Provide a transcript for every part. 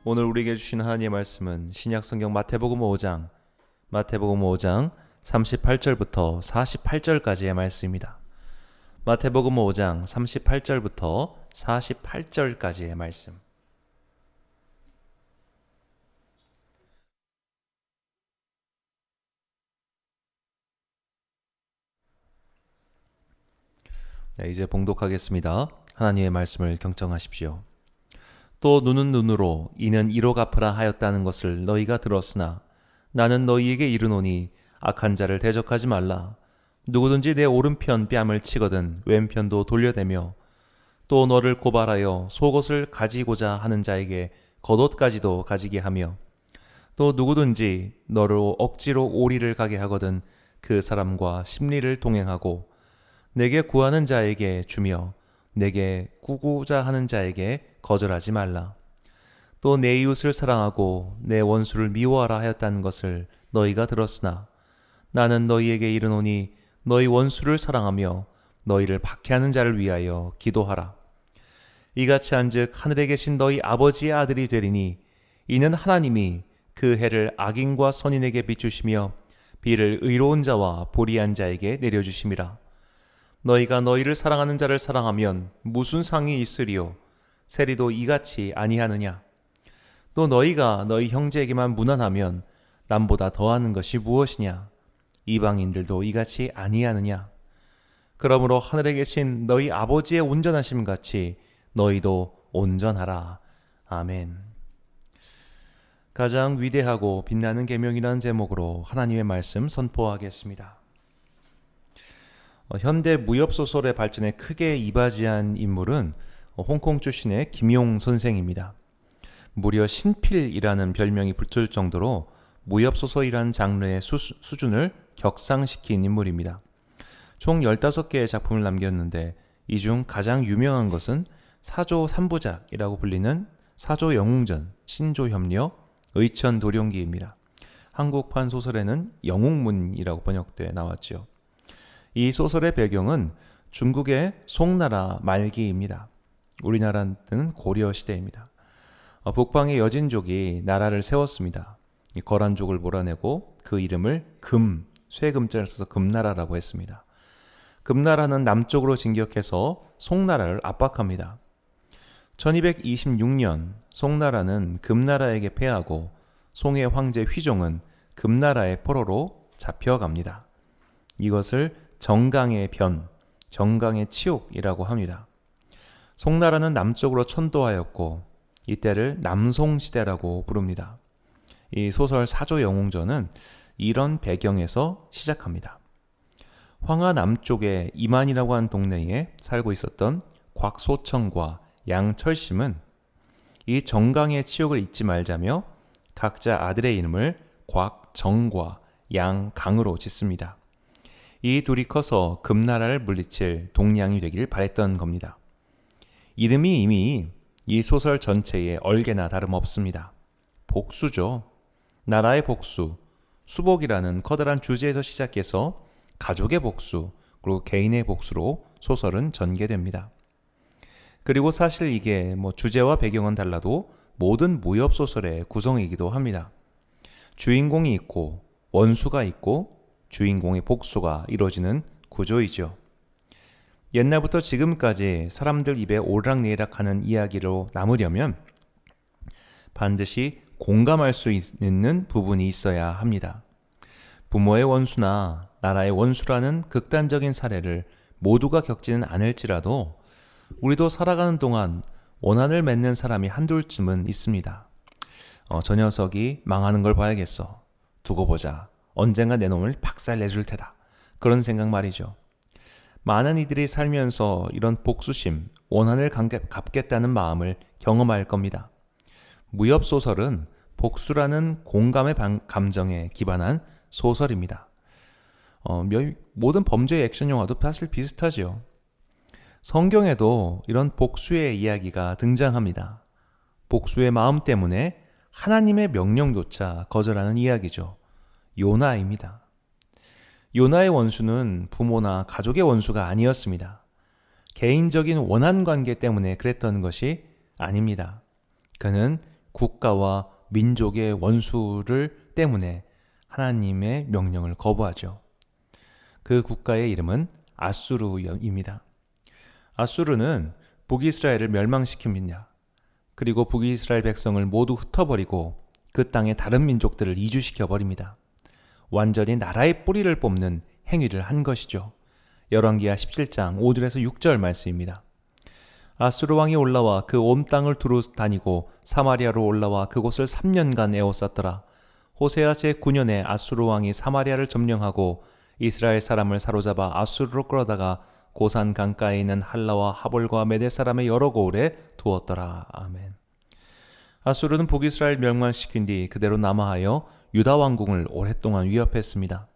오늘 우리에게 주신 하나님의 말씀은 신약성경 마태복음 5장 38절부터 48절까지의 말씀입니다. 마태복음 5장 38절부터 48절까지의 말씀. 네, 이제 봉독하겠습니다. 하나님의 말씀을 경청하십시오. 또 눈은 눈으로 이는 이로 갚으라 하였다는 것을 너희가 들었으나 나는 너희에게 이르노니 악한 자를 대적하지 말라. 누구든지 내 오른편 뺨을 치거든 왼편도 돌려대며 또 너를 고발하여 속옷을 가지고자 하는 자에게 겉옷까지도 가지게 하며 또 누구든지 너를 억지로 오리를 가게 하거든 그 사람과 심리를 동행하고 내게 구하는 자에게 주며 내게 꾸고자 하는 자에게 거절하지 말라. 또 내 이웃을 사랑하고 내 원수를 미워하라 하였다는 것을 너희가 들었으나 나는 너희에게 이르노니 너희 원수를 사랑하며 너희를 박해하는 자를 위하여 기도하라. 이같이 한즉 하늘에 계신 너희 아버지의 아들이 되리니 이는 하나님이 그 해를 악인과 선인에게 비추시며 비를 의로운 자와 불의한 자에게 내려주심이라. 너희가 너희를 사랑하는 자를 사랑하면 무슨 상이 있으리요? 세리도 이같이 아니하느냐? 또 너희가 너희 형제에게만 무난하면 남보다 더하는 것이 무엇이냐? 이방인들도 이같이 아니하느냐? 그러므로 하늘에 계신 너희 아버지의 온전하심 같이 너희도 온전하라. 아멘. 가장 위대하고 빛나는 계명이라는 제목으로 하나님의 말씀 선포하겠습니다. 현대 무협소설의 발전에 크게 이바지한 인물은 홍콩 출신의 김용 선생입니다. 무려 신필이라는 별명이 붙을 정도로 무협소설이라는 장르의 수준을 격상시킨 인물입니다. 총 15개의 작품을 남겼는데 이 중 가장 유명한 것은 사조 3부작이라고 불리는 사조 영웅전, 신조협력, 의천도룡기입니다. 한국판 소설에는 영웅문이라고 번역돼 나왔죠. 이 소설의 배경은 중국의 송나라 말기입니다. 우리나라는 고려 시대입니다. 북방의 여진족이 나라를 세웠습니다. 거란족을 몰아내고 그 이름을 쇠금자를 써서 금나라라고 했습니다. 금나라는 남쪽으로 진격해서 송나라를 압박합니다. 1226년 송나라는 금나라에게 패하고 송의 황제 휘종은 금나라의 포로로 잡혀갑니다. 이것을 정강의 변, 정강의 치욕이라고 합니다. 송나라는 남쪽으로 천도하였고 이때를 남송시대라고 부릅니다. 이 소설 사조영웅전은 이런 배경에서 시작합니다. 황하 남쪽의 이만이라고 하는 동네에 살고 있었던 곽소청과 양철심은 이 정강의 치욕을 잊지 말자며 각자 아들의 이름을 곽정과 양강으로 짓습니다. 이 둘이 커서 금나라를 물리칠 동량이 되길 바랬던 겁니다. 이름이 이미 이 소설 전체에 얼개나 다름없습니다. 복수죠. 나라의 복수, 수복이라는 커다란 주제에서 시작해서 가족의 복수, 그리고 개인의 복수로 소설은 전개됩니다. 그리고 사실 이게 주제와 배경은 달라도 모든 무협소설의 구성이기도 합니다. 주인공이 있고 원수가 있고 주인공의 복수가 이루어지는 구조이죠. 옛날부터 지금까지 사람들 입에 오르락내리락하는 이야기로 남으려면 반드시 공감할 수 있는 부분이 있어야 합니다. 부모의 원수나 나라의 원수라는 극단적인 사례를 모두가 겪지는 않을지라도 우리도 살아가는 동안 원한을 맺는 사람이 한둘쯤은 있습니다. 저 녀석이 망하는 걸 봐야겠어. 두고 보자. 언젠가 내 놈을 박살내줄 테다. 그런 생각 말이죠. 많은 이들이 살면서 이런 복수심, 원한을 갚겠다는 마음을 경험할 겁니다. 무협소설은 복수라는 공감의 감정에 기반한 소설입니다. 모든 범죄 액션 영화도 사실 비슷하죠. 성경에도 이런 복수의 이야기가 등장합니다. 복수의 마음 때문에 하나님의 명령조차 거절하는 이야기죠. 요나입니다. 요나의 원수는 부모나 가족의 원수가 아니었습니다. 개인적인 원한 관계 때문에 그랬던 것이 아닙니다. 그는 국가와 민족의 원수를 때문에 하나님의 명령을 거부하죠. 그 국가의 이름은 아수르입니다. 아수르는 북이스라엘을 멸망시킵니다. 그리고 북이스라엘 백성을 모두 흩어버리고 그 땅의 다른 민족들을 이주시켜버립니다. 완전히 나라의 뿌리를 뽑는 행위를 한 것이죠. 열왕기하 17장 5절에서 6절 말씀입니다. 아수르 왕이 올라와 그 온 땅을 두루 다니고 사마리아로 올라와 그곳을 3년간 에워쌌더라. 호세아 제9년에 아수르 왕이 사마리아를 점령하고 이스라엘 사람을 사로잡아 아수르로 끌어다가 고산 강가에 있는 할라와 하볼과 메대 사람의 여러 고을에 두었더라. 아멘. 아수르는 북이스라엘 멸망시킨 뒤 그대로 남하하여 유다 왕궁을 오랫동안 위협했습니다.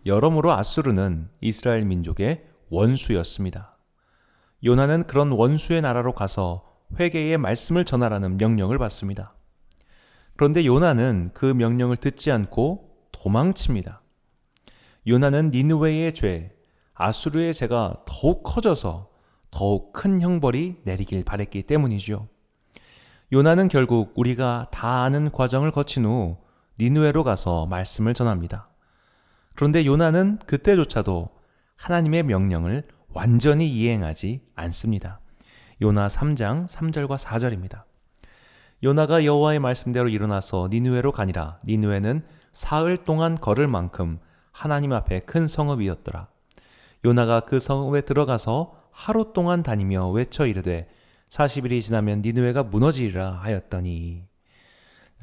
여러모로 아수르는 이스라엘 민족의 원수였습니다. 요나는 그런 원수의 나라로 가서 회개의 말씀을 전하라는 명령을 받습니다. 그런데 요나는 그 명령을 듣지 않고 도망칩니다. 요나는 니느웨의 죄, 아수르의 죄가 더욱 커져서 더욱 큰 형벌이 내리길 바랬기 때문이죠. 요나는 결국 우리가 다 아는 과정을 거친 후 니느웨로 가서 말씀을 전합니다. 그런데 요나는 그때조차도 하나님의 명령을 완전히 이행하지 않습니다. 요나 3장 3절과 4절입니다. 요나가 여호와의 말씀대로 일어나서 니느웨로 가니라. 니느웨는 사흘 동안 걸을 만큼 하나님 앞에 큰 성읍이었더라. 요나가 그 성읍에 들어가서 하루 동안 다니며 외쳐 이르되 40일이 지나면 니느웨가 무너지리라 하였더니,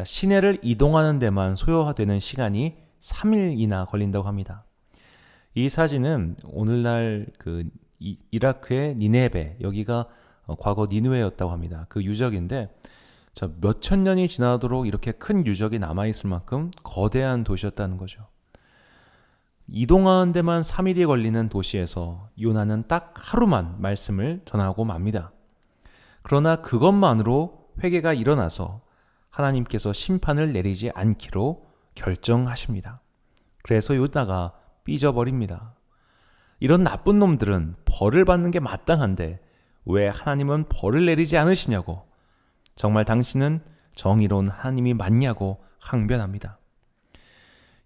시내를 이동하는 데만 소요되는 시간이 3일이나 걸린다고 합니다. 이 사진은 오늘날 이라크의 니네베, 여기가 과거 니느웨였다고 합니다. 그 유적인데 몇천 년이 지나도록 이렇게 큰 유적이 남아있을 만큼 거대한 도시였다는 거죠. 이동하는 데만 3일이 걸리는 도시에서 요나는 딱 하루만 말씀을 전하고 맙니다. 그러나 그것만으로 회개가 일어나서 하나님께서 심판을 내리지 않기로 결정하십니다. 그래서 요나가 삐져버립니다. 이런 나쁜 놈들은 벌을 받는 게 마땅한데 왜 하나님은 벌을 내리지 않으시냐고, 정말 당신은 정의로운 하나님이 맞냐고 항변합니다.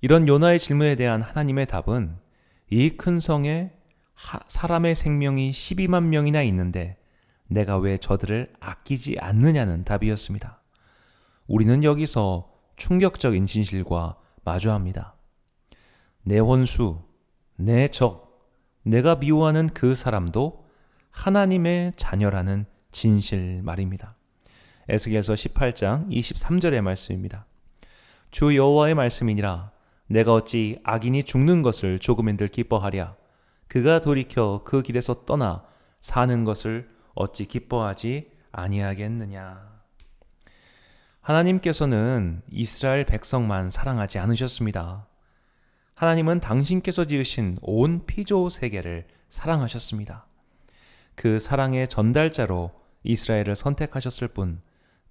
이런 요나의 질문에 대한 하나님의 답은 이 큰 성에 사람의 생명이 12만 명이나 있는데 내가 왜 저들을 아끼지 않느냐는 답이었습니다. 우리는 여기서 충격적인 진실과 마주합니다. 내 원수, 내 적, 내가 미워하는 그 사람도 하나님의 자녀라는 진실 말입니다. 에스겔서 18장 23절의 말씀입니다. 주 여호와의 말씀이니라. 내가 어찌 악인이 죽는 것을 조금인들 기뻐하랴. 그가 돌이켜 그 길에서 떠나 사는 것을 어찌 기뻐하지 아니하겠느냐. 하나님께서는 이스라엘 백성만 사랑하지 않으셨습니다. 하나님은 당신께서 지으신 온 피조 세계를 사랑하셨습니다. 그 사랑의 전달자로 이스라엘을 선택하셨을 뿐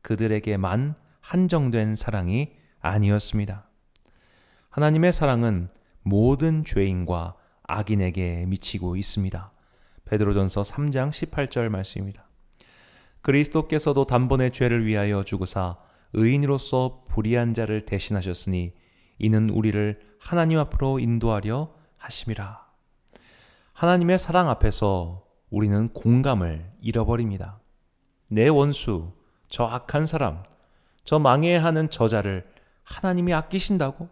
그들에게만 한정된 사랑이 아니었습니다. 하나님의 사랑은 모든 죄인과 악인에게 미치고 있습니다. 베드로전서 3장 18절 말씀입니다. 그리스도께서도 단번에 죄를 위하여 죽으사 의인으로서 불의한 자를 대신하셨으니 이는 우리를 하나님 앞으로 인도하려 하심이라. 하나님의 사랑 앞에서 우리는 공감을 잃어버립니다. 내 원수, 저 악한 사람, 저 망해하는 저자를 하나님이 아끼신다고?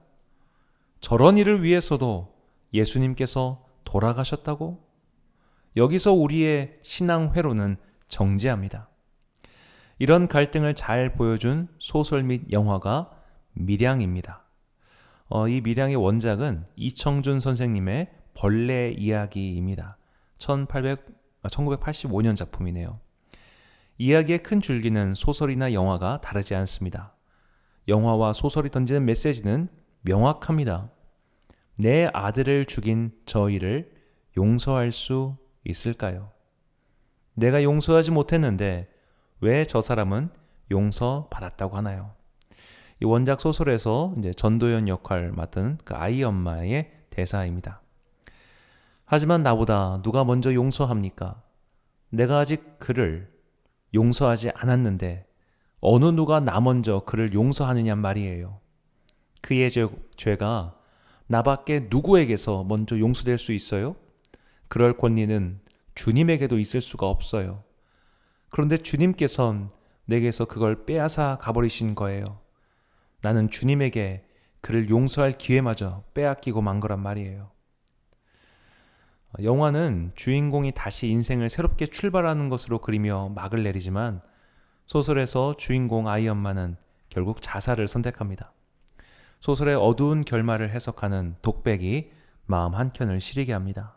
저런 일을 위해서도 예수님께서 돌아가셨다고? 여기서 우리의 신앙 회로는 정지합니다. 이런 갈등을 잘 보여준 소설 및 영화가 밀양입니다. 이 밀양의 원작은 이청준 선생님의 벌레 이야기입니다. 1985년 작품이네요. 이야기의 큰 줄기는 소설이나 영화가 다르지 않습니다. 영화와 소설이 던지는 메시지는 명확합니다. 내 아들을 죽인 저희를 용서할 수 있을까요? 내가 용서하지 못했는데 왜 저 사람은 용서받았다고 하나요? 이 원작 소설에서 이제 전도연 역할 맡은 그 아이 엄마의 대사입니다. 하지만 나보다 누가 먼저 용서합니까? 내가 아직 그를 용서하지 않았는데 어느 누가 나 먼저 그를 용서하느냐 말이에요. 그의 죄가 나밖에 누구에게서 먼저 용서될 수 있어요? 그럴 권리는 주님에게도 있을 수가 없어요. 그런데 주님께선 내게서 그걸 빼앗아 가버리신 거예요. 나는 주님에게 그를 용서할 기회마저 빼앗기고 만 거란 말이에요. 영화는 주인공이 다시 인생을 새롭게 출발하는 것으로 그리며 막을 내리지만 소설에서 주인공 아이엄마는 결국 자살을 선택합니다. 소설의 어두운 결말을 해석하는 독백이 마음 한켠을 시리게 합니다.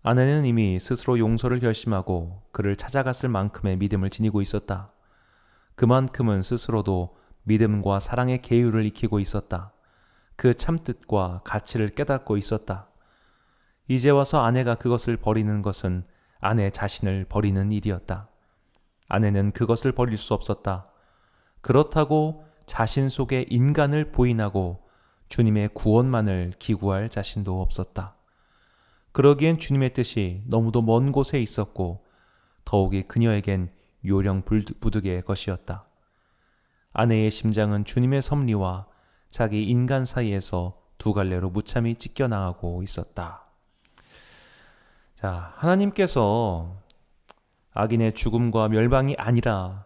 아내는 이미 스스로 용서를 결심하고 그를 찾아갔을 만큼의 믿음을 지니고 있었다. 그만큼은 스스로도 믿음과 사랑의 계율을 익히고 있었다. 그 참뜻과 가치를 깨닫고 있었다. 이제 와서 아내가 그것을 버리는 것은 아내 자신을 버리는 일이었다. 아내는 그것을 버릴 수 없었다. 그렇다고 자신 속에 인간을 부인하고 주님의 구원만을 기구할 자신도 없었다. 그러기엔 주님의 뜻이 너무도 먼 곳에 있었고 더욱이 그녀에겐 요령 부득의 것이었다. 아내의 심장은 주님의 섭리와 자기 인간 사이에서 두 갈래로 무참히 찢겨나가고 있었다. 자, 하나님께서 악인의 죽음과 멸망이 아니라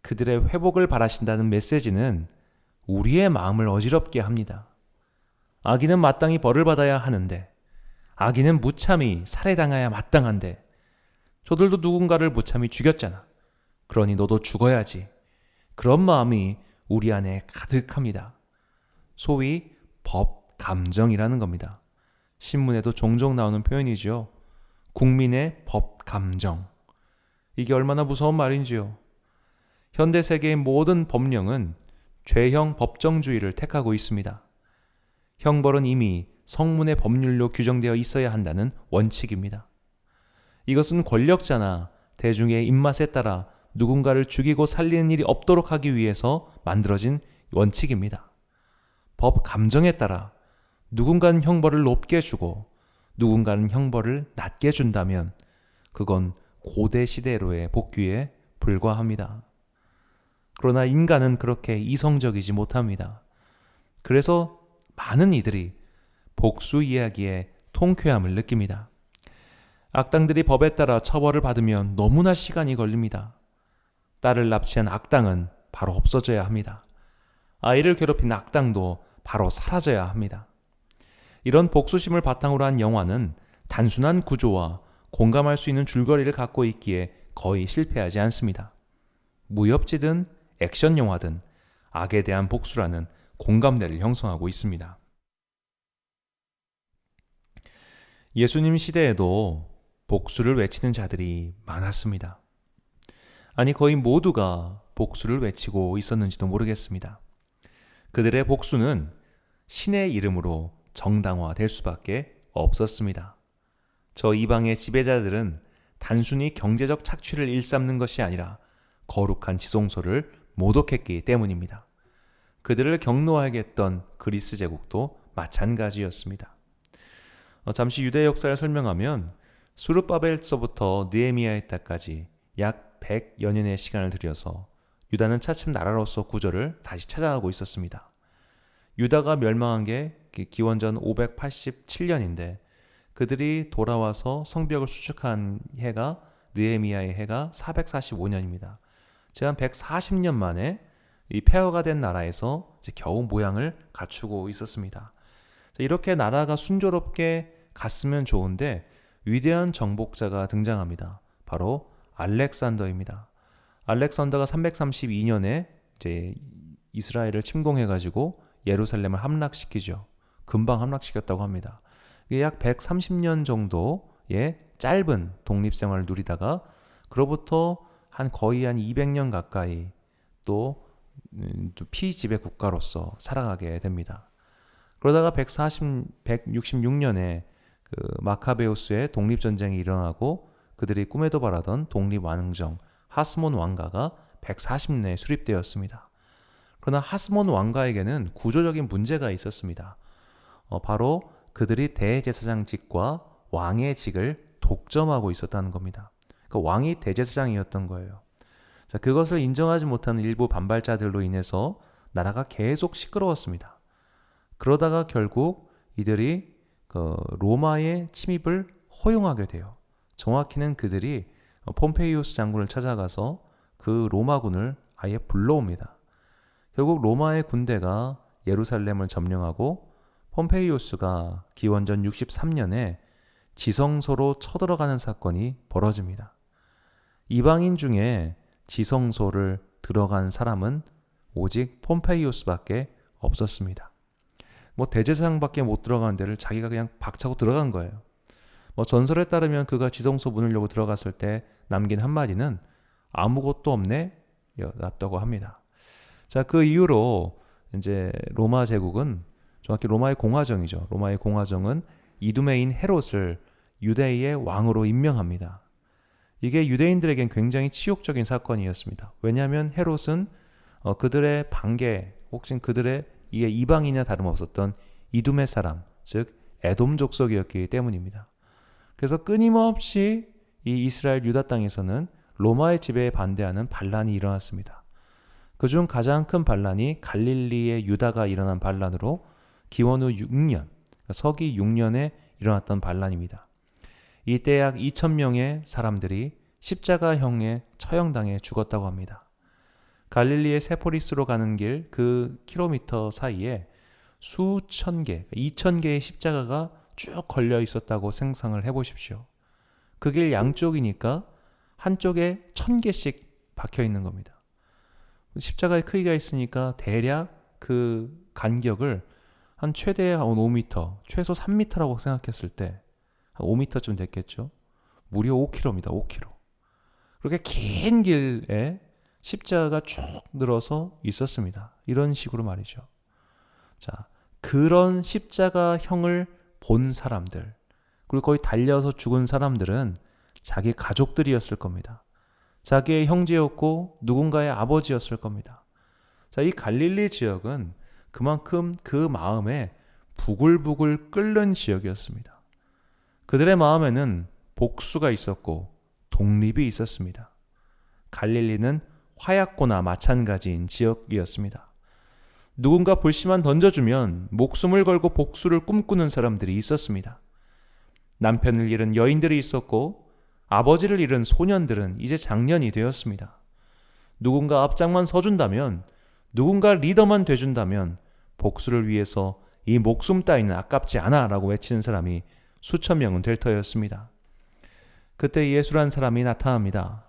그들의 회복을 바라신다는 메시지는 우리의 마음을 어지럽게 합니다. 악인은 마땅히 벌을 받아야 하는데, 악인은 무참히 살해당해야 마땅한데, 저들도 누군가를 무참히 죽였잖아. 그러니 너도 죽어야지. 그런 마음이 우리 안에 가득합니다. 소위 법 감정이라는 겁니다. 신문에도 종종 나오는 표현이죠. 국민의 법 감정. 이게 얼마나 무서운 말인지요. 현대 세계의 모든 법령은 죄형 법정주의를 택하고 있습니다. 형벌은 이미 성문의 법률로 규정되어 있어야 한다는 원칙입니다. 이것은 권력자나 대중의 입맛에 따라 누군가를 죽이고 살리는 일이 없도록 하기 위해서 만들어진 원칙입니다. 법 감정에 따라 누군가는 형벌을 높게 주고 누군가는 형벌을 낮게 준다면 그건 고대 시대로의 복귀에 불과합니다. 그러나 인간은 그렇게 이성적이지 못합니다. 그래서 많은 이들이 복수 이야기에 통쾌함을 느낍니다. 악당들이 법에 따라 처벌을 받으면 너무나 시간이 걸립니다. 딸을 납치한 악당은 바로 없어져야 합니다. 아이를 괴롭힌 악당도 바로 사라져야 합니다. 이런 복수심을 바탕으로 한 영화는 단순한 구조와 공감할 수 있는 줄거리를 갖고 있기에 거의 실패하지 않습니다. 무협지든 액션 영화든 악에 대한 복수라는 공감대를 형성하고 있습니다. 예수님 시대에도 복수를 외치는 자들이 많았습니다. 아니, 거의 모두가 복수를 외치고 있었는지도 모르겠습니다. 그들의 복수는 신의 이름으로 정당화될 수밖에 없었습니다. 저 이방의 지배자들은 단순히 경제적 착취를 일삼는 것이 아니라 거룩한 지성소를 모독했기 때문입니다. 그들을 경노하게 했던 그리스 제국도 마찬가지였습니다. 잠시 유대 역사를 설명하면 수르바벨서부터 느헤미야의 때까지 약 100여 년의 시간을 들여서 유다는 차츰 나라로서 구조를 다시 찾아가고 있었습니다. 유다가 멸망한 게 기원전 587년인데 그들이 돌아와서 성벽을 수축한 해가 느헤미야의 해가 445년입니다. 한 140년 만에 이 폐허가 된 나라에서 겨우 모양을 갖추고 있었습니다. 이렇게 나라가 순조롭게 갔으면 좋은데 위대한 정복자가 등장합니다. 바로 알렉산더입니다. 알렉산더가 332년에 이제 이스라엘을 침공해가지고 예루살렘을 함락시키죠. 금방 함락시켰다고 합니다. 약 130년 정도의 짧은 독립생활을 누리다가 그로부터 거의 한 200년 가까이 또 피지배 국가로서 살아가게 됩니다. 그러다가 166년에 마카베우스의 독립전쟁이 일어나고 그들이 꿈에도 바라던 독립왕정 하스몬 왕가가 140년에 수립되었습니다. 그러나 하스몬 왕가에게는 구조적인 문제가 있었습니다. 바로 그들이 대제사장직과 왕의 직을 독점하고 있었다는 겁니다. 그러니까 왕이 대제사장이었던 거예요. 자, 그것을 인정하지 못하는 일부 반발자들로 인해서 나라가 계속 시끄러웠습니다. 그러다가 결국 이들이 로마의 침입을 허용하게 돼요. 정확히는 그들이 폼페이우스 장군을 찾아가서 그 로마군을 아예 불러옵니다. 결국 로마의 군대가 예루살렘을 점령하고 폼페이우스가 기원전 63년에 지성소로 쳐들어가는 사건이 벌어집니다. 이방인 중에 지성소를 들어간 사람은 오직 폼페이우스밖에 없었습니다. 대제사장밖에 못 들어가는 데를 자기가 그냥 박차고 들어간 거예요. 전설에 따르면 그가 지성소 문을 열고 들어갔을 때 남긴 한마디는 아무것도 없네 였다고 합니다. 자, 그 이후로 이제 로마 제국은 정확히 로마의 공화정이죠. 로마의 공화정은 이두메인 헤롯을 유대의 왕으로 임명합니다. 이게 유대인들에겐 굉장히 치욕적인 사건이었습니다. 왜냐하면 헤롯은 그들의 반개 혹은 그들의 이방인이나 다름없었던 이두메 사람, 즉 에돔 족속이었기 때문입니다. 그래서 끊임없이 이 이스라엘 유다 땅에서는 로마의 지배에 반대하는 반란이 일어났습니다. 그중 가장 큰 반란이 갈릴리의 유다가 일어난 반란으로 기원 후 6년, 서기 6년에 일어났던 반란입니다. 이때 약 2,000명의 사람들이 십자가형에 처형당해 죽었다고 합니다. 갈릴리의 세포리스로 가는 길 그 킬로미터 사이에 수천 개, 2,000개의 십자가가 쭉 걸려 있었다고 생각을 해보십시오. 그 길 양쪽이니까 한쪽에 1,000개씩 박혀 있는 겁니다. 십자가의 크기가 있으니까 대략 그 간격을 한 최대 한 5m, 최소 3m라고 생각했을 때 한 5m쯤 됐겠죠. 무려 5km입니다. 5km. 그렇게 긴 길에 십자가가 쭉 늘어서 있었습니다. 이런 식으로 말이죠. 자, 그런 십자가형을 본 사람들, 그리고 거의 달려서 죽은 사람들은 자기 가족들이었을 겁니다. 자기의 형제였고 누군가의 아버지였을 겁니다. 자, 이 갈릴리 지역은 그만큼 그 마음에 부글부글 끓는 지역이었습니다. 그들의 마음에는 복수가 있었고 독립이 있었습니다. 갈릴리는 화약고나 마찬가지인 지역이었습니다. 누군가 불씨만 던져주면 목숨을 걸고 복수를 꿈꾸는 사람들이 있었습니다. 남편을 잃은 여인들이 있었고 아버지를 잃은 소년들은 이제 장년이 되었습니다. 누군가 앞장만 서준다면, 누군가 리더만 돼준다면 복수를 위해서 이 목숨 따위는 아깝지 않아 라고 외치는 사람이 수천 명은 될 터였습니다. 그때 예수란 사람이 나타납니다.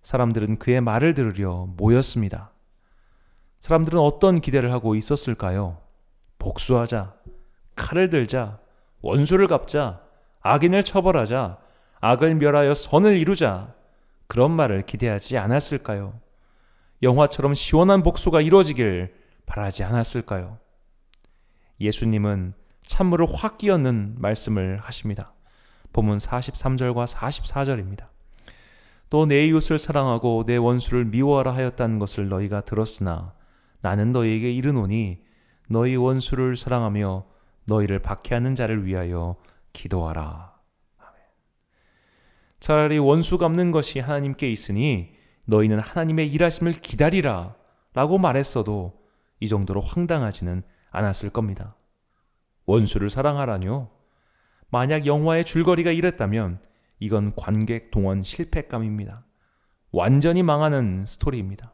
사람들은 그의 말을 들으려 모였습니다. 사람들은 어떤 기대를 하고 있었을까요? 복수하자, 칼을 들자, 원수를 갚자, 악인을 처벌하자, 악을 멸하여 선을 이루자, 그런 말을 기대하지 않았을까요? 영화처럼 시원한 복수가 이루어지길 바라지 않았을까요? 예수님은 찬물을 확 끼얹는 말씀을 하십니다. 본문 43절과 44절입니다. 또 내 이웃을 사랑하고 내 원수를 미워하라 하였다는 것을 너희가 들었으나 나는 너희에게 이르노니 너희 원수를 사랑하며 너희를 박해하는 자를 위하여 기도하라. 아멘. 차라리 원수 갚는 것이 하나님께 있으니 너희는 하나님의 일하심을 기다리라 라고 말했어도 이 정도로 황당하지는 않았을 겁니다. 원수를 사랑하라뇨? 만약 영화의 줄거리가 이랬다면 이건 관객 동원 실패감입니다. 완전히 망하는 스토리입니다.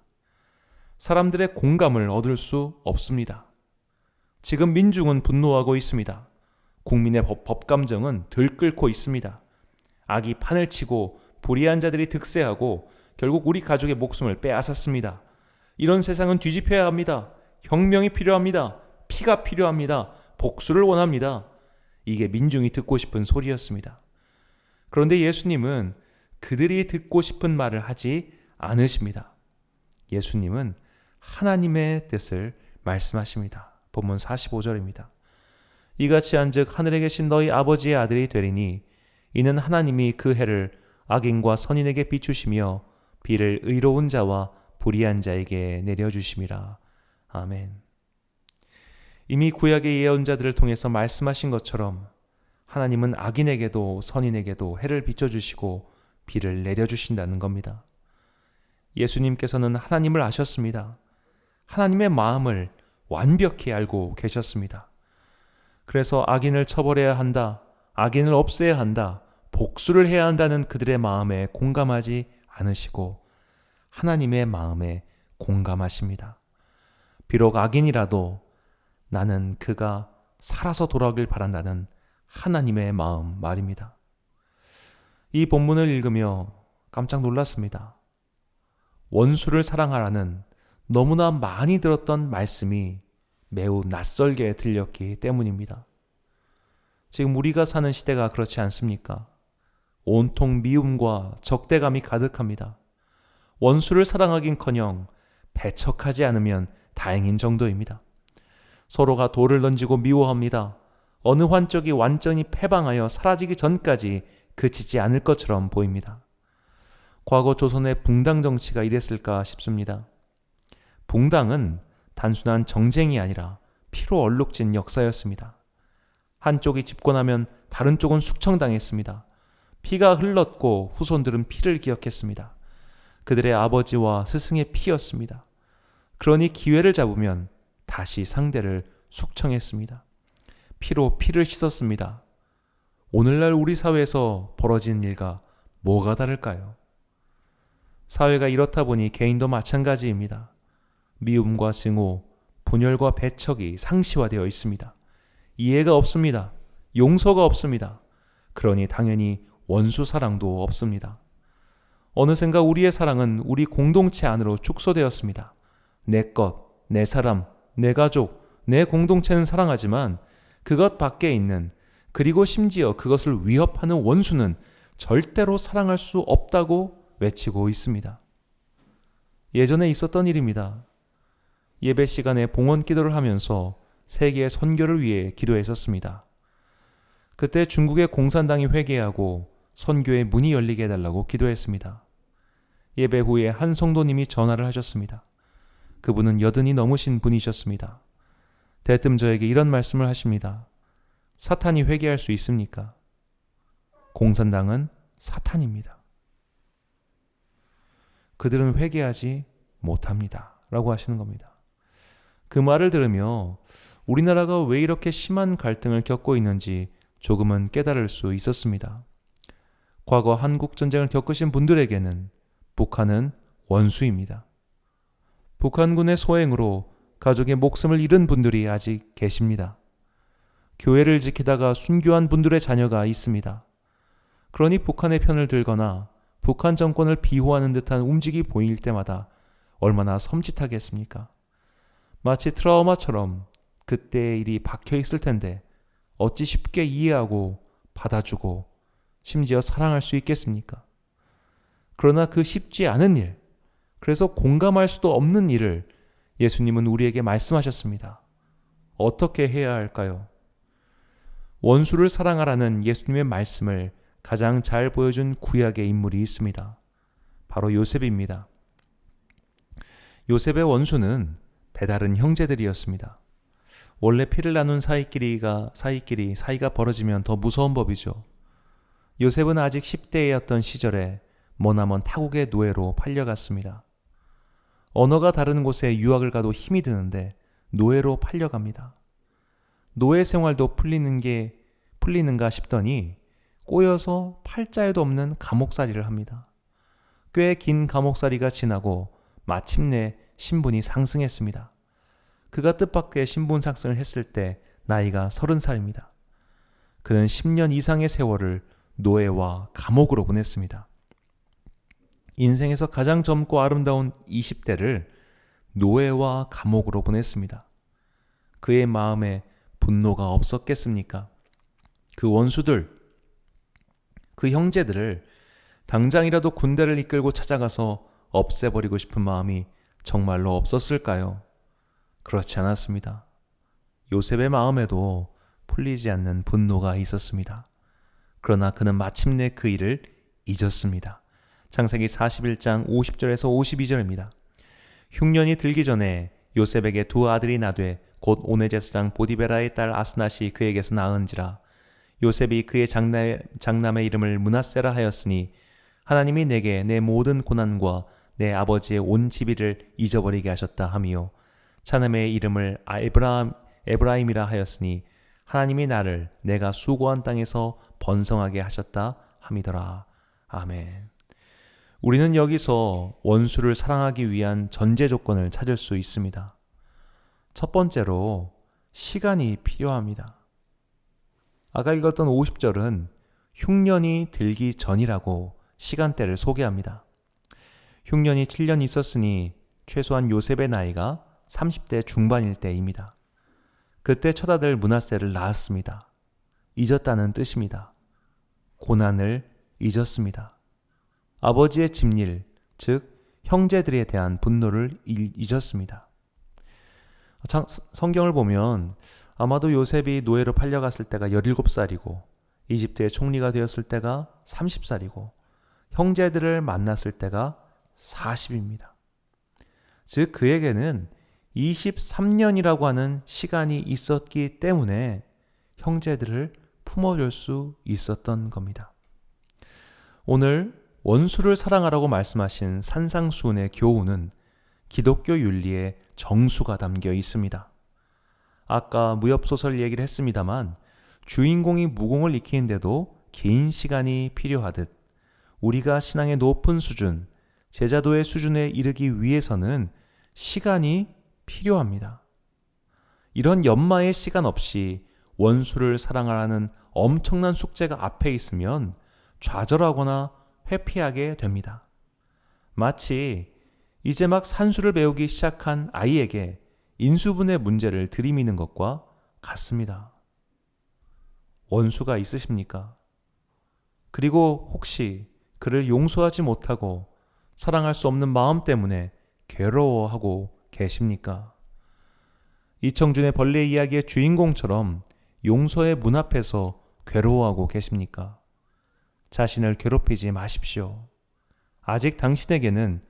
사람들의 공감을 얻을 수 없습니다. 지금 민중은 분노하고 있습니다. 국민의 법감정은 들끓고 있습니다. 악이 판을 치고 불의한 자들이 득세하고 결국 우리 가족의 목숨을 빼앗았습니다. 이런 세상은 뒤집혀야 합니다. 혁명이 필요합니다. 피가 필요합니다. 복수를 원합니다. 이게 민중이 듣고 싶은 소리였습니다. 그런데 예수님은 그들이 듣고 싶은 말을 하지 않으십니다. 예수님은 하나님의 뜻을 말씀하십니다. 본문 45절입니다. 이같이 한즉 하늘에 계신 너희 아버지의 아들이 되리니 이는 하나님이 그 해를 악인과 선인에게 비추시며 비를 의로운 자와 불의한 자에게 내려주심이라. 아멘. 이미 구약의 예언자들을 통해서 말씀하신 것처럼 하나님은 악인에게도 선인에게도 해를 비춰주시고 비를 내려주신다는 겁니다. 예수님께서는 하나님을 아셨습니다. 하나님의 마음을 완벽히 알고 계셨습니다. 그래서 악인을 처벌해야 한다, 악인을 없애야 한다, 복수를 해야 한다는 그들의 마음에 공감하지 않으시고 하나님의 마음에 공감하십니다. 비록 악인이라도 나는 그가 살아서 돌아오길 바란다는 하나님의 마음 말입니다. 이 본문을 읽으며 깜짝 놀랐습니다. 원수를 사랑하라는 너무나 많이 들었던 말씀이 매우 낯설게 들렸기 때문입니다. 지금 우리가 사는 시대가 그렇지 않습니까? 온통 미움과 적대감이 가득합니다. 원수를 사랑하긴커녕 배척하지 않으면 다행인 정도입니다. 서로가 돌을 던지고 미워합니다. 어느 한쪽이 완전히 패방하여 사라지기 전까지 그치지 않을 것처럼 보입니다. 과거 조선의 붕당 정치가 이랬을까 싶습니다. 붕당은 단순한 정쟁이 아니라 피로 얼룩진 역사였습니다. 한쪽이 집권하면 다른 쪽은 숙청당했습니다. 피가 흘렀고 후손들은 피를 기억했습니다. 그들의 아버지와 스승의 피였습니다. 그러니 기회를 잡으면 다시 상대를 숙청했습니다. 피로 피를 씻었습니다. 오늘날 우리 사회에서 벌어지는 일과 뭐가 다를까요? 사회가 이렇다 보니 개인도 마찬가지입니다. 미움과 증오, 분열과 배척이 상시화되어 있습니다. 이해가 없습니다. 용서가 없습니다. 그러니 당연히 원수 사랑도 없습니다. 어느샌가 우리의 사랑은 우리 공동체 안으로 축소되었습니다. 내 것, 내 사람, 내 가족, 내 공동체는 사랑하지만 그것 밖에 있는, 그리고 심지어 그것을 위협하는 원수는 절대로 사랑할 수 없다고 외치고 있습니다. 예전에 있었던 일입니다. 예배 시간에 봉헌 기도를 하면서 세계 선교를 위해 기도했었습니다. 그때 중국의 공산당이 회개하고 선교의 문이 열리게 해달라고 기도했습니다. 예배 후에 한 성도님이 전화를 하셨습니다. 그분은 80이 넘으신 분이셨습니다. 대뜸 저에게 이런 말씀을 하십니다. 사탄이 회개할 수 있습니까? 공산당은 사탄입니다. 그들은 회개하지 못합니다. 라고 하시는 겁니다. 그 말을 들으며 우리나라가 왜 이렇게 심한 갈등을 겪고 있는지 조금은 깨달을 수 있었습니다. 과거 한국전쟁을 겪으신 분들에게는 북한은 원수입니다. 북한군의 소행으로 가족의 목숨을 잃은 분들이 아직 계십니다. 교회를 지키다가 순교한 분들의 자녀가 있습니다. 그러니 북한의 편을 들거나 북한 정권을 비호하는 듯한 움직임이 보일 때마다 얼마나 섬찟하겠습니까? 마치 트라우마처럼 그때의 일이 박혀 있을 텐데 어찌 쉽게 이해하고 받아주고 심지어 사랑할 수 있겠습니까? 그러나 그 쉽지 않은 일, 그래서 공감할 수도 없는 일을 예수님은 우리에게 말씀하셨습니다. 어떻게 해야 할까요? 원수를 사랑하라는 예수님의 말씀을 가장 잘 보여준 구약의 인물이 있습니다. 바로 요셉입니다. 요셉의 원수는 배다른 형제들이었습니다. 원래 피를 나눈 사이가 벌어지면 더 무서운 법이죠. 요셉은 아직 10대였던 시절에 머나먼 타국의 노예로 팔려갔습니다. 언어가 다른 곳에 유학을 가도 힘이 드는데 노예로 팔려갑니다. 노예 생활도 풀리는가 싶더니 꼬여서 팔자에도 없는 감옥살이를 합니다. 꽤 긴 감옥살이가 지나고 마침내 신분이 상승했습니다. 그가 뜻밖의 신분 상승을 했을 때 나이가 30살입니다. 그는 10년 이상의 세월을 노예와 감옥으로 보냈습니다. 인생에서 가장 젊고 아름다운 20대를 노예와 감옥으로 보냈습니다. 그의 마음에 분노가 없었겠습니까? 그 원수들, 그 형제들을 당장이라도 군대를 이끌고 찾아가서 없애버리고 싶은 마음이 정말로 없었을까요? 그렇지 않았습니다. 요셉의 마음에도 풀리지 않는 분노가 있었습니다. 그러나 그는 마침내 그 일을 잊었습니다. 창세기 41장 50절에서 52절입니다. 흉년이 들기 전에 요셉에게 두 아들이 나되 곧 오네 제사장 보디베라의 딸 아스낫이 그에게서 낳은지라. 요셉이 그의 장남의 이름을 므낫세라 하였으니 하나님이 내게 내 모든 고난과 내 아버지의 온 지위를 잊어버리게 하셨다 하며 차남의 이름을 에브라임이라 하였으니 하나님이 나를 내가 수고한 땅에서 번성하게 하셨다 함이더라. 아멘. 우리는 여기서 원수를 사랑하기 위한 전제 조건을 찾을 수 있습니다. 첫 번째로 시간이 필요합니다. 아까 읽었던 50절은 흉년이 들기 전이라고 시간대를 소개합니다. 흉년이 7년 있었으니 최소한 요셉의 나이가 30대 중반일 때입니다. 그때 첫아들 므낫세를 낳았습니다. 잊었다는 뜻입니다. 고난을 잊었습니다. 아버지의 집일, 즉 형제들에 대한 분노를 잊었습니다. 성경을 보면 아마도 요셉이 노예로 팔려갔을 때가 17살이고 이집트의 총리가 되었을 때가 30살이고 형제들을 만났을 때가 40입니다. 즉 그에게는 23년이라고 하는 시간이 있었기 때문에 형제들을 품어줄 수 있었던 겁니다. 오늘 원수를 사랑하라고 말씀하신 산상수훈의 교훈은 기독교 윤리의 정수가 담겨 있습니다. 아까 무협소설 얘기를 했습니다만 주인공이 무공을 익히는데도 긴 시간이 필요하듯 우리가 신앙의 높은 수준, 제자도의 수준에 이르기 위해서는 시간이 필요합니다. 이런 연마의 시간 없이 원수를 사랑하라는 엄청난 숙제가 앞에 있으면 좌절하거나 회피하게 됩니다. 마치 이제 막 산수를 배우기 시작한 아이에게 인수분해 문제를 들이미는 것과 같습니다. 원수가 있으십니까? 그리고 혹시 그를 용서하지 못하고 사랑할 수 없는 마음 때문에 괴로워하고 계십니까? 이청준의 벌레 이야기의 주인공처럼 용서의 문 앞에서 괴로워하고 계십니까? 자신을 괴롭히지 마십시오. 아직 당신에게는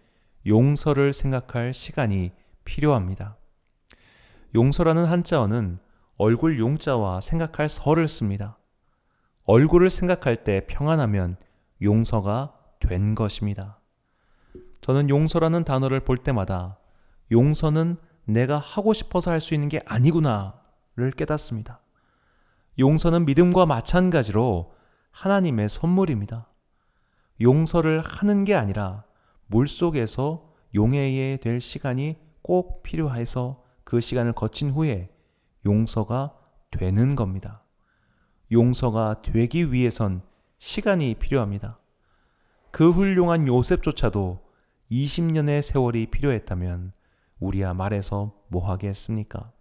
용서를 생각할 시간이 필요합니다. 용서라는 한자어는 얼굴 용자와 생각할 서를 씁니다. 얼굴을 생각할 때 평안하면 용서가 된 것입니다. 저는 용서라는 단어를 볼 때마다 용서는 내가 하고 싶어서 할 수 있는 게 아니구나를 깨닫습니다. 용서는 믿음과 마찬가지로 하나님의 선물입니다. 용서를 하는 게 아니라 물속에서 용해야 될 시간이 꼭 필요해서 그 시간을 거친 후에 용서가 되는 겁니다. 용서가 되기 위해선 시간이 필요합니다. 그 훌륭한 요셉조차도 20년의 세월이 필요했다면 우리야 말해서 뭐 하겠습니까?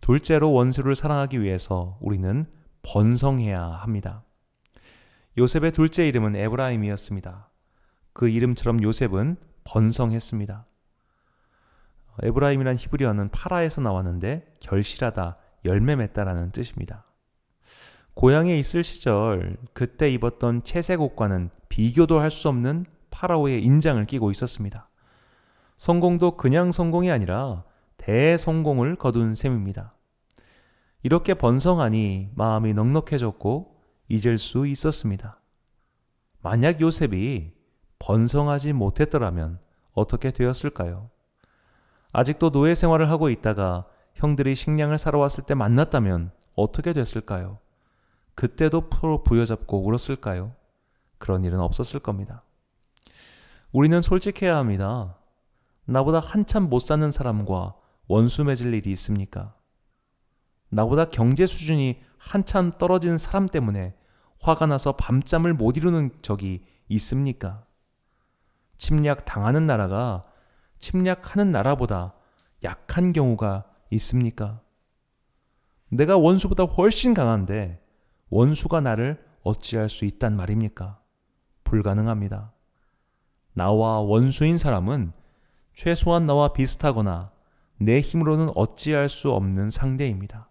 둘째로 원수를 사랑하기 위해서 우리는 번성해야 합니다. 요셉의 둘째 이름은 에브라임이었습니다. 그 이름처럼 요셉은 번성했습니다. 에브라임이란 히브리어는 파라에서 나왔는데 결실하다, 열매 맺다라는 뜻입니다. 고향에 있을 시절 그때 입었던 채색 옷과는 비교도 할 수 없는 파라오의 인장을 끼고 있었습니다. 성공도 그냥 성공이 아니라 대성공을 거둔 셈입니다. 이렇게 번성하니 마음이 넉넉해졌고 잊을 수 있었습니다. 만약 요셉이 번성하지 못했더라면 어떻게 되었을까요? 아직도 노예 생활을 하고 있다가 형들이 식량을 사러 왔을 때 만났다면 어떻게 됐을까요? 그때도 서로 부여잡고 울었을까요? 그런 일은 없었을 겁니다. 우리는 솔직해야 합니다. 나보다 한참 못 사는 사람과 원수 맺을 일이 있습니까? 나보다 경제 수준이 한참 떨어진 사람 때문에 화가 나서 밤잠을 못 이루는 적이 있습니까? 침략 당하는 나라가 침략하는 나라보다 약한 경우가 있습니까? 내가 원수보다 훨씬 강한데 원수가 나를 어찌할 수 있단 말입니까? 불가능합니다. 나와 원수인 사람은 최소한 나와 비슷하거나 내 힘으로는 어찌할 수 없는 상대입니다.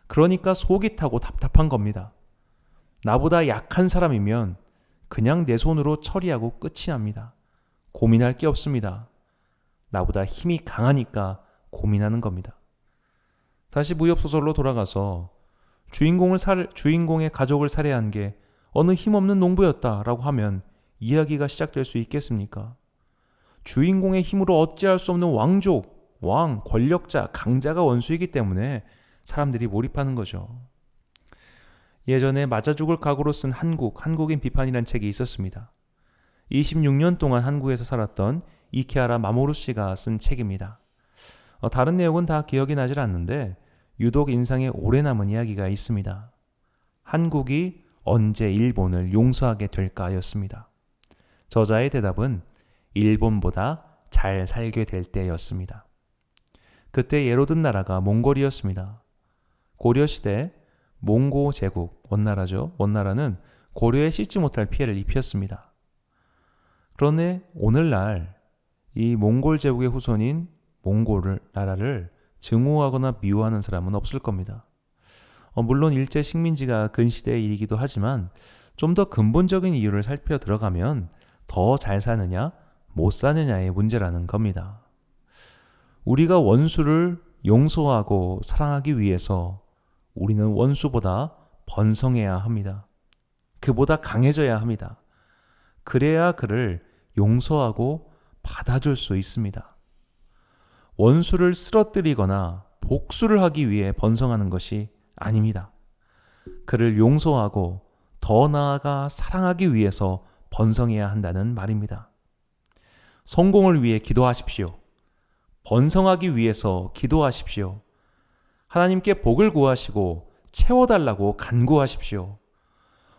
그러니까 속이 타고 답답한 겁니다. 나보다 약한 사람이면 그냥 내 손으로 처리하고 끝이 납니다. 고민할 게 없습니다. 나보다 힘이 강하니까 고민하는 겁니다. 다시 무협소설로 돌아가서 주인공의 가족을 살해한 게 어느 힘없는 농부였다라고 하면 이야기가 시작될 수 있겠습니까? 주인공의 힘으로 어찌할 수 없는 왕족, 왕, 권력자, 강자가 원수이기 때문에 사람들이 몰입하는 거죠. 예전에 맞아 죽을 각오로 쓴 한국인 비판이라는 책이 있었습니다. 26년 동안 한국에서 살았던 이케하라 마모루 씨가 쓴 책입니다. 다른 내용은 다 기억이 나질 않는데 유독 인상에 오래 남은 이야기가 있습니다. 한국이 언제 일본을 용서하게 될까였습니다. 저자의 대답은 일본보다 잘 살게 될 때였습니다. 그때 예로 든 나라가 몽골이었습니다. 고려시대 몽고 제국, 원나라죠. 원나라는 고려에 씻지 못할 피해를 입혔습니다. 그런데 오늘날 이 몽골 제국의 후손인 몽골 나라를 증오하거나 미워하는 사람은 없을 겁니다. 물론 일제 식민지가 근시대의 일이기도 하지만 좀 더 근본적인 이유를 살펴 들어가면 더 잘 사느냐 못 사느냐의 문제라는 겁니다. 우리가 원수를 용서하고 사랑하기 위해서 우리는 원수보다 번성해야 합니다. 그보다 강해져야 합니다. 그래야 그를 용서하고 받아줄 수 있습니다. 원수를 쓰러뜨리거나 복수를 하기 위해 번성하는 것이 아닙니다. 그를 용서하고 더 나아가 사랑하기 위해서 번성해야 한다는 말입니다. 성공을 위해 기도하십시오. 번성하기 위해서 기도하십시오. 하나님께 복을 구하시고 채워달라고 간구하십시오.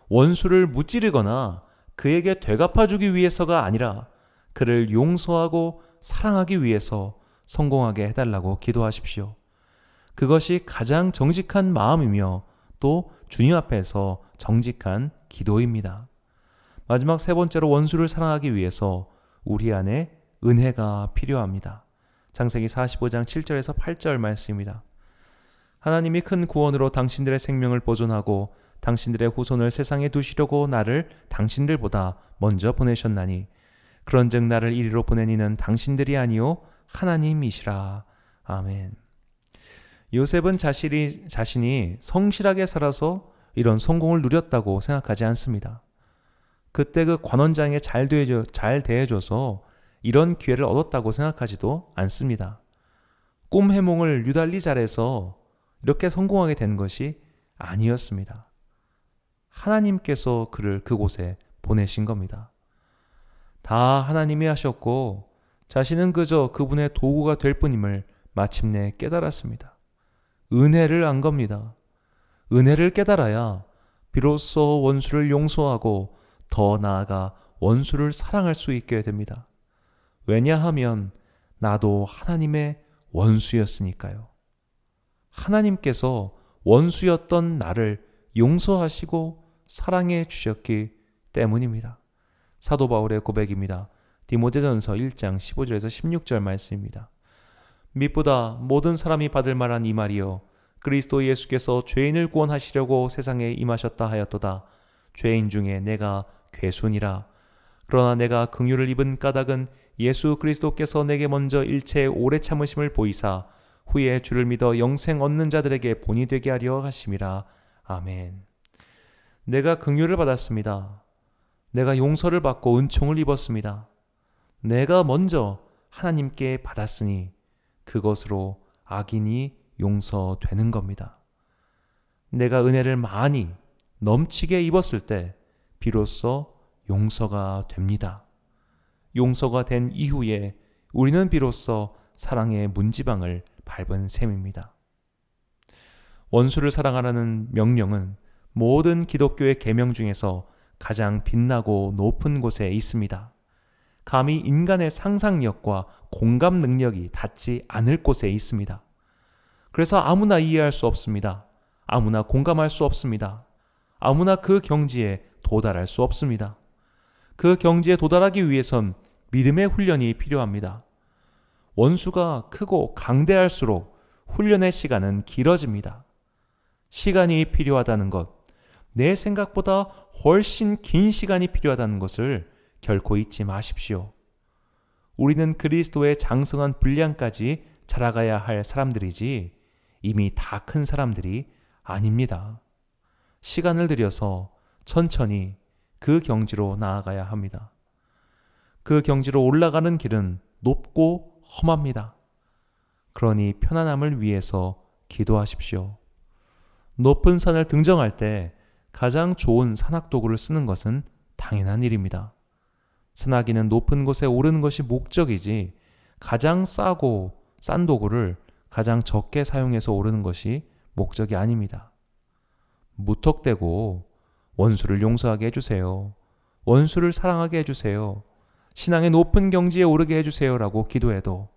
원수를 무찌르거나 그에게 되갚아주기 위해서가 아니라 그를 용서하고 사랑하기 위해서 성공하게 해달라고 기도하십시오. 그것이 가장 정직한 마음이며 또 주님 앞에서 정직한 기도입니다. 마지막 세 번째로 원수를 사랑하기 위해서 우리 안에 은혜가 필요합니다. 창세기 45장 7절에서 8절 말씀입니다. 하나님이 큰 구원으로 당신들의 생명을 보존하고 당신들의 후손을 세상에 두시려고 나를 당신들보다 먼저 보내셨나니 그런즉 나를 이리로 보낸 이는 당신들이 아니요 하나님이시라. 아멘. 요셉은 자신이 성실하게 살아서 이런 성공을 누렸다고 생각하지 않습니다. 그때 그 관원장에 잘 대해줘서 이런 기회를 얻었다고 생각하지도 않습니다. 꿈 해몽을 유달리 잘해서 이렇게 성공하게 된 것이 아니었습니다. 하나님께서 그를 그곳에 보내신 겁니다. 다 하나님이 하셨고 자신은 그저 그분의 도구가 될 뿐임을 마침내 깨달았습니다. 은혜를 안 겁니다. 은혜를 깨달아야 비로소 원수를 용서하고 더 나아가 원수를 사랑할 수 있게 됩니다. 왜냐하면 나도 하나님의 원수였으니까요. 하나님께서 원수였던 나를 용서하시고 사랑해 주셨기 때문입니다. 사도 바울의 고백입니다. 디모데전서 1장 15절에서 16절 말씀입니다. 밑보다 모든 사람이 받을 만한 이 말이요 그리스도 예수께서 죄인을 구원하시려고 세상에 임하셨다 하였도다. 죄인 중에 내가 괴순이라. 그러나 내가 긍휼을 입은 까닭은 예수 그리스도께서 내게 먼저 일체의 오래 참으심을 보이사 후에 주를 믿어 영생 얻는 자들에게 본이 되게 하려 하심이라. 아멘. 내가 긍휼을 받았습니다. 내가 용서를 받고 은총을 입었습니다. 내가 먼저 하나님께 받았으니 그것으로 악인이 용서되는 겁니다. 내가 은혜를 많이 넘치게 입었을 때 비로소 용서가 됩니다. 용서가 된 이후에 우리는 비로소 사랑의 문지방을 밟은 셈입니다. 원수를 사랑하라는 명령은 모든 기독교의 계명 중에서 가장 빛나고 높은 곳에 있습니다. 감히 인간의 상상력과 공감 능력이 닿지 않을 곳에 있습니다. 그래서 아무나 이해할 수 없습니다. 아무나 공감할 수 없습니다. 아무나 그 경지에 도달할 수 없습니다. 그 경지에 도달하기 위해선 믿음의 훈련이 필요합니다. 원수가 크고 강대할수록 훈련의 시간은 길어집니다. 시간이 필요하다는 것, 내 생각보다 훨씬 긴 시간이 필요하다는 것을 결코 잊지 마십시오. 우리는 그리스도의 장성한 분량까지 자라가야 할 사람들이지 이미 다 큰 사람들이 아닙니다. 시간을 들여서 천천히 그 경지로 나아가야 합니다. 그 경지로 올라가는 길은 높고 험합니다. 그러니 편안함을 위해서 기도하십시오. 높은 산을 등정할 때 가장 좋은 산악도구를 쓰는 것은 당연한 일입니다. 산악인은 높은 곳에 오르는 것이 목적이지 가장 싸고 싼 도구를 가장 적게 사용해서 오르는 것이 목적이 아닙니다. 무턱대고 원수를 용서하게 해주세요. 원수를 사랑하게 해주세요. 신앙의 높은 경지에 오르게 해주세요라고 기도해도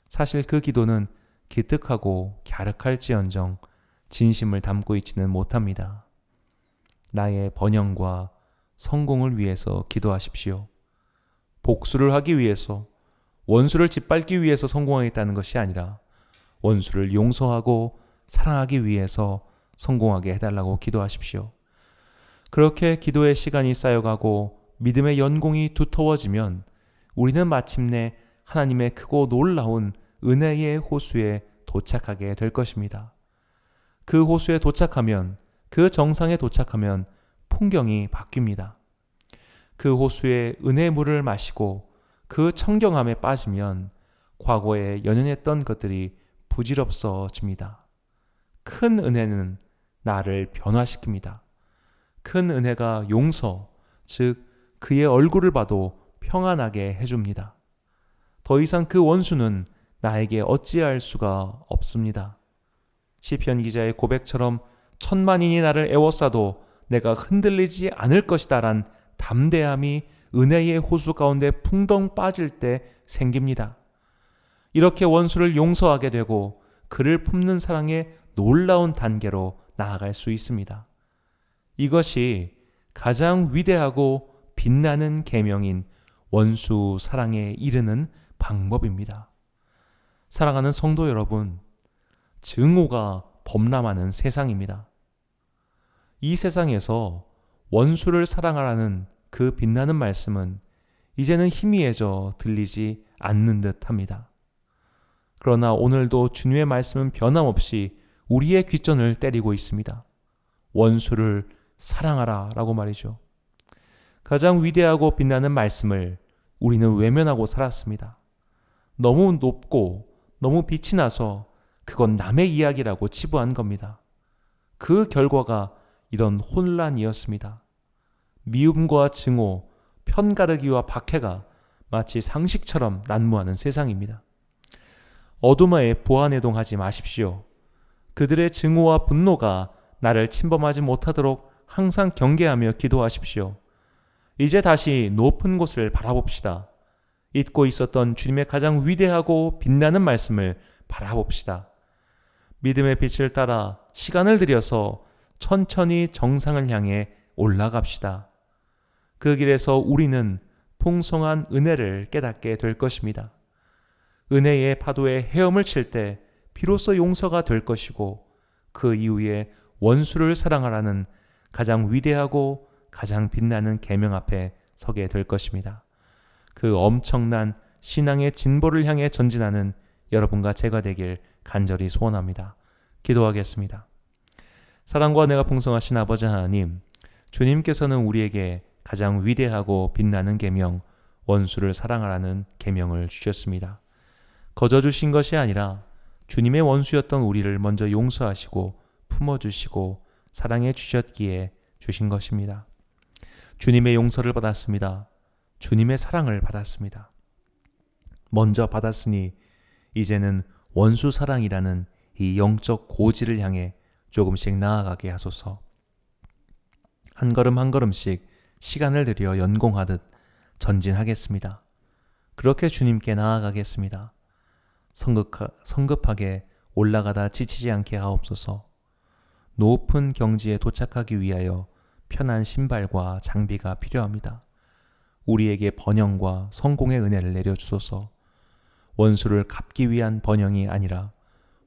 사실 그 기도는 기특하고 갸륵할지언정 진심을 담고 있지는 못합니다. 나의 번영과 성공을 위해서 기도하십시오. 복수를 하기 위해서, 원수를 짓밟기 위해서 성공하겠다는 것이 아니라 원수를 용서하고 사랑하기 위해서 성공하게 해달라고 기도하십시오. 그렇게 기도의 시간이 쌓여가고 믿음의 연공이 두터워지면 우리는 마침내 하나님의 크고 놀라운 은혜의 호수에 도착하게 될 것입니다. 그 호수에 도착하면, 그 정상에 도착하면 풍경이 바뀝니다. 그 호수의 은혜의 물을 마시고 그 청경함에 빠지면 과거에 연연했던 것들이 부질없어집니다. 큰 은혜는 나를 변화시킵니다. 큰 은혜가 용서, 즉 그의 얼굴을 봐도 평안하게 해줍니다. 더 이상 그 원수는 나에게 어찌할 수가 없습니다. 시편 기자의 고백처럼 천만인이 나를 애워싸도 내가 흔들리지 않을 것이다 란 담대함이 은혜의 호수 가운데 풍덩 빠질 때 생깁니다. 이렇게 원수를 용서하게 되고 그를 품는 사랑의 놀라운 단계로 나아갈 수 있습니다. 이것이 가장 위대하고 빛나는 계명인 원수 사랑에 이르는 방법입니다. 사랑하는 성도 여러분, 증오가 범람하는 세상입니다. 이 세상에서 원수를 사랑하라는 그 빛나는 말씀은 이제는 희미해져 들리지 않는 듯 합니다. 그러나 오늘도 주님의 말씀은 변함없이 우리의 귓전을 때리고 있습니다. 원수를 사랑하라 라고 말이죠. 가장 위대하고 빛나는 말씀을 우리는 외면하고 살았습니다. 너무 높고 너무 빛이 나서 그건 남의 이야기라고 치부한 겁니다. 그 결과가 이런 혼란이었습니다. 미움과 증오, 편가르기와 박해가 마치 상식처럼 난무하는 세상입니다. 어둠에 부안해동하지 마십시오. 그들의 증오와 분노가 나를 침범하지 못하도록 항상 경계하며 기도하십시오. 이제 다시 높은 곳을 바라봅시다. 잊고 있었던 주님의 가장 위대하고 빛나는 말씀을 바라봅시다. 믿음의 빛을 따라 시간을 들여서 천천히 정상을 향해 올라갑시다. 그 길에서 우리는 풍성한 은혜를 깨닫게 될 것입니다. 은혜의 파도에 헤엄을 칠 때 비로소 용서가 될 것이고 그 이후에 원수를 사랑하라는 가장 위대하고 가장 빛나는 계명 앞에 서게 될 것입니다. 그 엄청난 신앙의 진보를 향해 전진하는 여러분과 제가 되길 간절히 소원합니다. 기도하겠습니다. 사랑과 은혜가 풍성하신 아버지 하나님, 주님께서는 우리에게 가장 위대하고 빛나는 계명, 원수를 사랑하라는 계명을 주셨습니다. 거저 주신 것이 아니라 주님의 원수였던 우리를 먼저 용서하시고 품어주시고 사랑해 주셨기에 주신 것입니다. 주님의 용서를 받았습니다. 주님의 사랑을 받았습니다. 먼저 받았으니 이제는 원수 사랑이라는 이 영적 고지를 향해 조금씩 나아가게 하소서. 한 걸음 한 걸음씩 시간을 들여 연공하듯 전진하겠습니다. 그렇게 주님께 나아가겠습니다. 성급하게 올라가다 지치지 않게 하옵소서. 높은 경지에 도착하기 위하여 편한 신발과 장비가 필요합니다. 우리에게 번영과 성공의 은혜를 내려주소서. 원수를 갚기 위한 번영이 아니라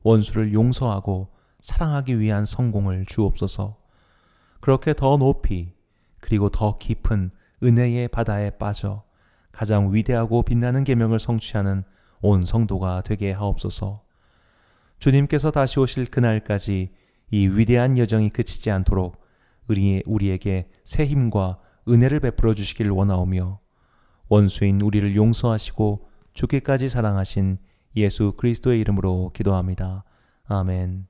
원수를 용서하고 사랑하기 위한 성공을 주옵소서. 그렇게 더 높이 그리고 더 깊은 은혜의 바다에 빠져 가장 위대하고 빛나는 계명을 성취하는 온 성도가 되게 하옵소서. 주님께서 다시 오실 그날까지 이 위대한 여정이 그치지 않도록 우리에게 새 힘과 은혜를 베풀어 주시기를 원하오며 원수인 우리를 용서하시고 죽기까지 사랑하신 예수 그리스도의 이름으로 기도합니다. 아멘.